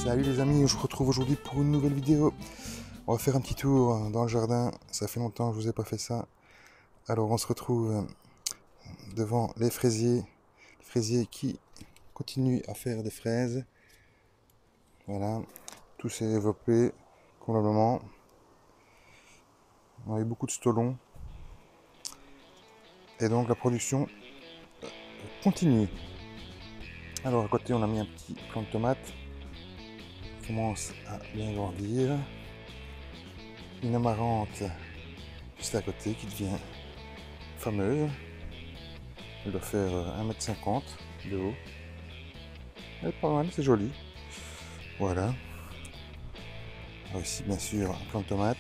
Salut les amis, je vous retrouve aujourd'hui pour une nouvelle vidéo. On va faire un petit tour dans le jardin, ça fait longtemps que je vous ai pas fait ça. Alors on se retrouve devant les fraisiers qui continuent à faire des fraises. Voilà, tout s'est développé convenablement. On a eu beaucoup de stolons. Et donc la production continue. Alors à côté on a mis un petit plant de tomates. Il commence à bien grandir. Une amarante juste à côté qui devient fameuse. Elle doit faire 1,50 m de haut. Elle est pas mal, c'est joli. Voilà. Alors ici bien sûr un plant de tomate.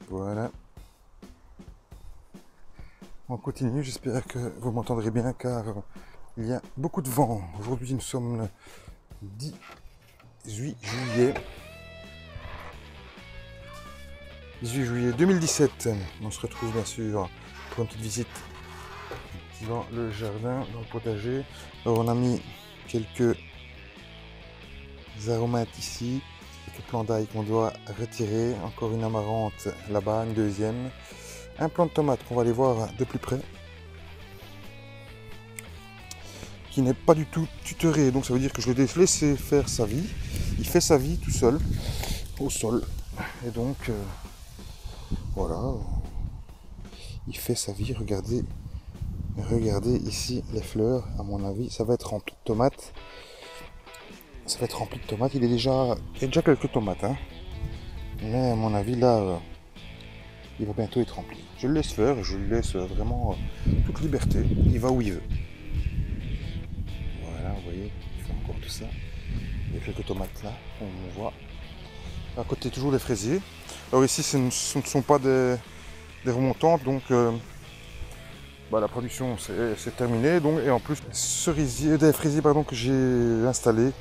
Voilà. On continue, j'espère que vous m'entendrez bien car il y a beaucoup de vent. Aujourd'hui nous sommes le 18 juillet. 18 juillet 2017. On se retrouve bien sûr pour une petite visite dans le jardin, dans le potager. Alors on a mis quelques aromates ici, quelques plants d'ail qu'on doit retirer, encore une amarante là-bas, une deuxième, un plant de tomate qu'on va aller voir de plus près, qui n'est pas du tout tutoré, donc ça veut dire que je l'ai laissé faire sa vie. Il fait sa vie tout seul au sol, et donc voilà, il fait sa vie. Regardez ici les fleurs, à mon avis ça va être rempli de tomates. Ça va être rempli de tomates, il y a déjà quelques tomates, hein. Mais à mon avis là, il va bientôt être rempli. Je le laisse faire, je lui laisse vraiment toute liberté, il va où il veut. Voilà, vous voyez, il fait encore tout ça. Il y a quelques tomates là, on voit. À côté toujours des fraisiers. Alors ici ce ne sont pas des remontantes, donc la production c'est terminé. Donc, et en plus des fraisiers que j'ai installés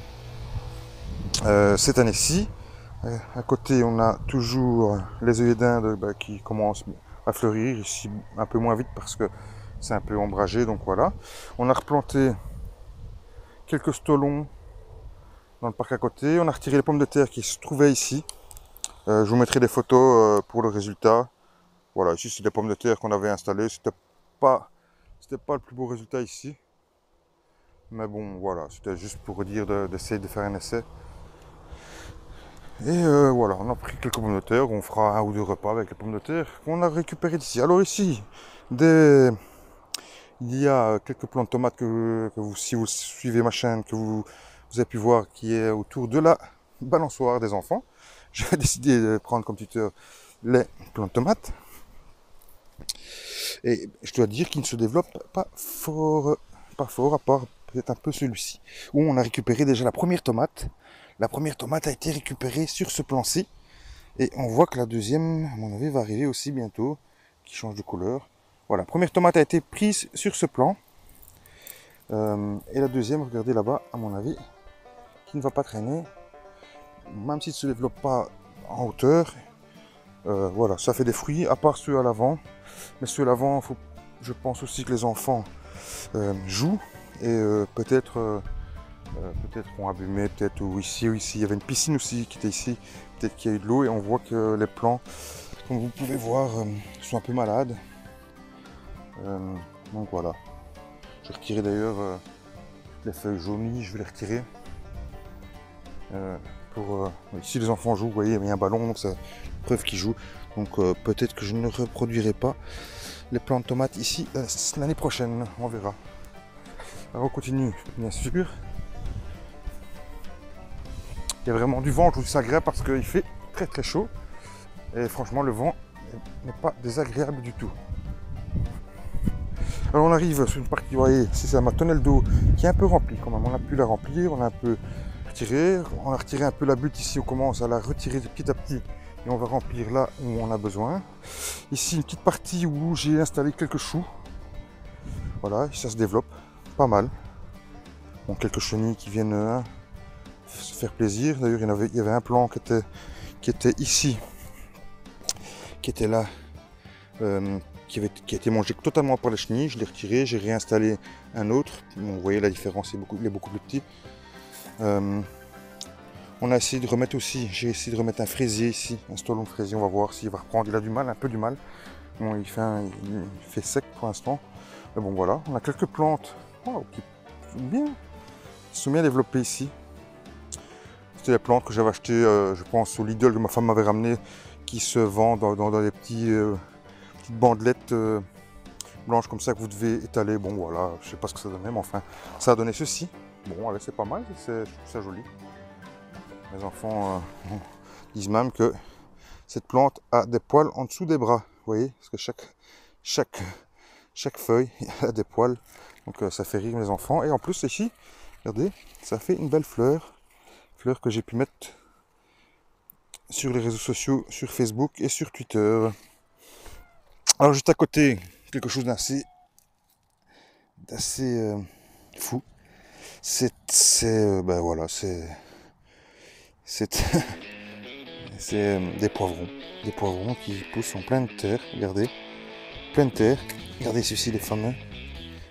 cette année-ci. À côté on a toujours les œillets d'Inde qui commencent à fleurir, ici un peu moins vite parce que c'est un peu ombragé, donc voilà. On a replanté quelques stolons dans le parc à côté, on a retiré les pommes de terre qui se trouvaient ici. Je vous mettrai des photos pour le résultat. Voilà, ici c'est des pommes de terre qu'on avait installées, c'était pas le plus beau résultat ici. Mais bon voilà, c'était juste pour dire d'essayer de faire un essai. Et voilà, on a pris quelques pommes de terre, on fera un ou deux repas avec les pommes de terre qu'on a récupérées d'ici. Alors ici, il y a quelques plants de tomates que vous, si vous suivez ma chaîne, que vous avez pu voir qui est autour de la balançoire des enfants. J'ai décidé de prendre comme tuteur les plants de tomates. Et je dois dire qu'ils ne se développent pas fort, à part peut-être un peu celui-ci, où on a récupéré déjà la première tomate. La première tomate a été récupérée sur ce plan-ci. Et on voit que la deuxième, à mon avis, va arriver aussi bientôt, qui change de couleur. Voilà, la première tomate a été prise sur ce plan. Et la deuxième, regardez là-bas, à mon avis, qui ne va pas traîner. Même s'il ne se développe pas en hauteur. Voilà, ça fait des fruits, à part ceux à l'avant. Mais ceux à l'avant, je pense aussi que les enfants jouent. Et peut-être ont abîmé, peut-être ou ici, il y avait une piscine aussi qui était ici, peut-être qu'il y a eu de l'eau et on voit que les plants, comme vous pouvez voir, sont un peu malades. Donc voilà, je retirer d'ailleurs les feuilles jaunies, je vais les retirer. Ici les enfants jouent, vous voyez, il y a un ballon, donc c'est preuve qu'ils jouent. Donc peut-être que je ne reproduirai pas les plants de tomates ici l'année prochaine, on verra. Alors on continue, bien sûr. Il y a vraiment du vent, je trouve ça agréable parce qu'il fait très très chaud. Et franchement, le vent n'est pas désagréable du tout. Alors on arrive sur une partie, vous voyez, c'est ma tonnelle d'eau qui est un peu remplie quand même. On a pu la remplir, on a un peu retiré. On a retiré un peu la butte ici, on commence à la retirer petit à petit. Et on va remplir là où on a besoin. Ici, une petite partie où j'ai installé quelques choux. Voilà, ça se développe pas mal. Bon, quelques chenilles qui viennent se faire plaisir. D'ailleurs, il y avait un plant qui était ici, qui était là, qui a été mangé totalement par les chenilles. Je l'ai retiré, j'ai réinstallé un autre. Bon, vous voyez la différence, il est beaucoup plus petit. On a essayé de remettre aussi, j'ai essayé de remettre un fraisier ici, un stolon de fraisier, on va voir s'il va reprendre. Il a du mal, un peu du mal. Bon, il fait sec pour l'instant. Mais bon voilà, on a quelques plantes qui sont bien développées ici. C'était les plantes que j'avais achetées, je pense, au Lidl que ma femme m'avait ramené, qui se vendent dans des petites bandelettes blanches comme ça que vous devez étaler. Bon voilà, je sais pas ce que ça donnait, mais enfin, ça a donné ceci. Bon, allez, c'est pas mal, je trouve ça joli. Mes enfants disent même que cette plante a des poils en dessous des bras. Vous voyez, parce que chaque feuille a des poils. Donc ça fait rire mes enfants. Et en plus ici, regardez, ça fait une belle fleur. Fleur que j'ai pu mettre sur les réseaux sociaux, sur Facebook et sur Twitter. Alors juste à côté, quelque chose d'assez fou. Ben voilà, c'est des poivrons qui poussent en pleine terre, regardez, pleine terre, regardez ceci les fameux,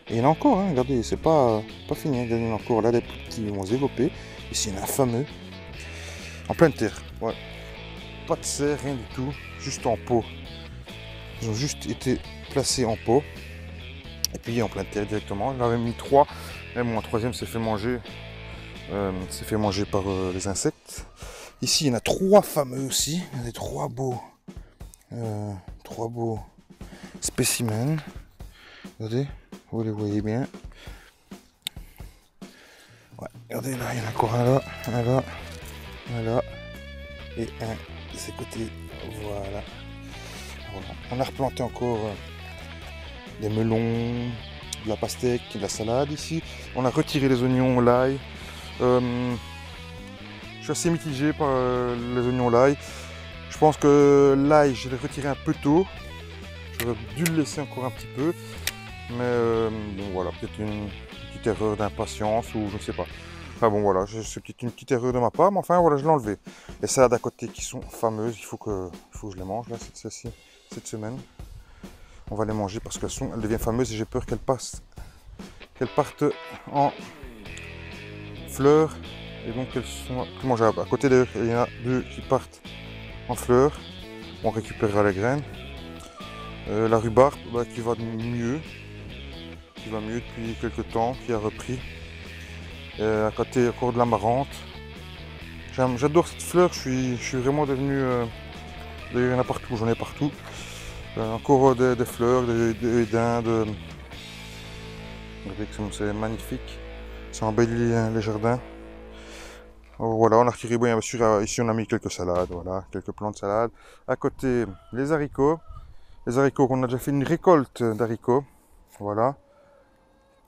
et il y en a encore, hein, regardez, c'est pas fini, regardez, il y en a encore là des petits qui vont se développer, ici il y en a un fameux, en pleine terre, ouais, pas de serre, rien du tout, juste en pot, ils ont juste été placés en pot, et puis en pleine terre directement, j'en avais mis 3, et mon troisième s'est fait manger par les insectes. Ici, il y en a 3 fameux aussi. Il y a des 3 beaux spécimens. Regardez, vous les voyez bien. Ouais, regardez là, il y en a encore un là, et un de ce côté. Voilà. On a replanté encore des melons, de la pastèque, de la salade ici. On a retiré les oignons, l'ail. Je suis assez mitigé par les oignons l'ail. Je pense que l'ail, je l'ai retiré un peu tôt. J'aurais dû le laisser encore un petit peu. Mais bon voilà, peut-être une petite erreur d'impatience ou je ne sais pas. Enfin bon voilà, c'est peut-être une petite erreur de ma part, mais enfin voilà, je l'ai enlevé. Les salades à côté qui sont fameuses, il faut que je les mange là cette semaine. On va les manger parce qu'elles deviennent fameuses et j'ai peur qu'elles partent en fleurs. Et donc elles sont plus mangeables. À côté d'ailleurs, il y en a 2 qui partent en fleurs. On récupérera les graines. La rhubarbe qui va mieux depuis quelques temps, qui a repris. À côté encore de l'amarante. J'adore cette fleur, je suis vraiment devenu. Il y en a partout, j'en ai partout. Encore des fleurs, des dindes. Regardez que c'est magnifique. Ça embellit les jardins. Voilà, on a retiré, bien sûr, ici on a mis quelques salades, voilà, quelques plants de salade. À côté, les haricots qu'on a déjà fait une récolte d'haricots, voilà.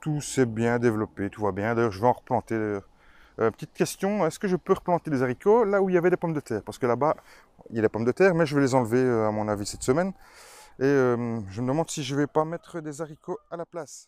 Tout s'est bien développé, tout va bien. D'ailleurs, je vais en replanter. Petite question, est-ce que je peux replanter des haricots là où il y avait des pommes de terre? Parce que là-bas, il y a des pommes de terre, mais je vais les enlever à mon avis cette semaine. Et je me demande si je vais pas mettre des haricots à la place.